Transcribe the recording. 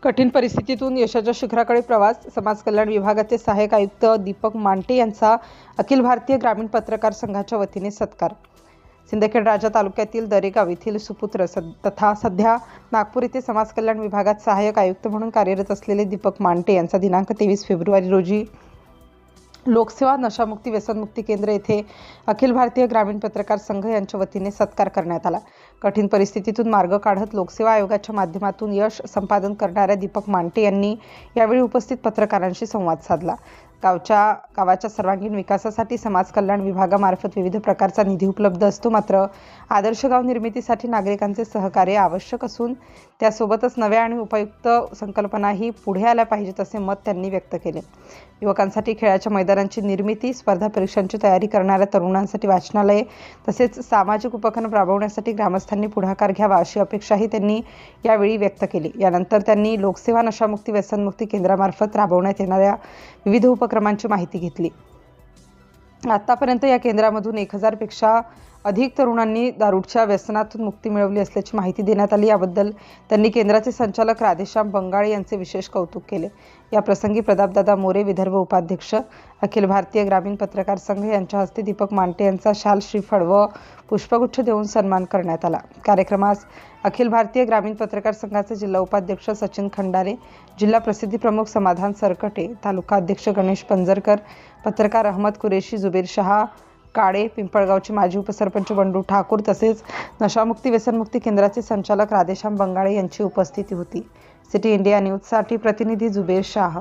कठीण परिस्थितीतून यशाच्या शिखराकडे प्रवास. समाज कल्याण विभागाचे सहाय्यक आयुक्त दीपक मांटे यांचा अखिल भारतीय ग्रामीण पत्रकार संघाच्या वतीने सत्कार. सिंदखेड राजा तालुक्यातील दरेगाव येथील सुपुत्र तथा सध्या नागपूर येथे समाज कल्याण विभागात सहाय्यक आयुक्त म्हणून कार्यरत असलेले दीपक मांटे यांचा दिनांक 23 फेब्रुवारी रोजी लोकसेवा नशामुक्ती व्यसनमुक्ती केंद्र येथे अखिल भारतीय ग्रामीण पत्रकार संघ यांच्या वतीने सत्कार करण्यात आला. कठीण परिस्थितीतून मार्ग काढत लोकसेवा आयोगाच्या माध्यमातून यश संपादन करणाऱ्या दीपक मांटे यांनी यावेळी उपस्थित पत्रकारांशी संवाद साधला. गावाच्या सर्वांगीण विकासासाठी समाज कल्याण विभागामार्फत विविध प्रकारचा निधी उपलब्ध असतो, मात्र आदर्श गाव निर्मितीसाठी नागरिकांचे सहकार्य आवश्यक असून त्यासोबतच नव्या आणि उपयुक्त संकल्पनाही पुढे आल्या पाहिजेत असे मत त्यांनी व्यक्त केले. युवकांसाठी खेळाच्या मैदानांची निर्मिती, स्पर्धा परीक्षांची तयारी करणाऱ्या तरुणांसाठी वाचनालये तसेच सामाजिक उपक्रम राबवण्यासाठी ग्रामस्थांनी पुढाकार घ्यावा अशी अपेक्षाही त्यांनी यावेळी व्यक्त केली. यानंतर त्यांनी लोकसेवा नशामुक्ती व्यसनमुक्ती केंद्रामार्फत राबवण्यात येणाऱ्या विविध उपक्रमांची माहिती घेतली. आतापर्यंत या केंद्रामधून 1000 पेक्षा अधिक तरुणांनी दारूच्या व्यसनातून मुक्ती मिळवली असल्याची माहिती देण्यात आली. याबद्दल त्यांनी केंद्राचे संचालक राधेश्याम बंगाळे यांचे विशेष कौतुक केले. या प्रसंगी प्रतापदादा मोरे, विदर्भ उपाध्यक्ष, अखिल भारतीय ग्रामीण पत्रकार संघ यांच्या हस्ते दीपक मांटे यांचा शाल, श्रीफळ व पुष्पगुच्छ देऊन सन्मान करण्यात आला. कार्यक्रमास अखिल भारतीय ग्रामीण पत्रकार संघाचे जिल्हा उपाध्यक्ष सचिन खंडारे, जिल्हा प्रसिद्धी प्रमुख समाधान सरकटे, तालुका अध्यक्ष गणेश पंजरकर, पत्रकार अहमद कुरेशी, जुबेर शहा काळे, पिंपळगावचे माजी उपसरपंच बंडू ठाकूर तसेच नशामुक्ती व्यसनमुक्ती केंद्राचे संचालक राधेश्याम बंगाळे यांची उपस्थिती होती. सिटी इंडिया न्यूजसाठी प्रतिनिधी जुबेर शाह.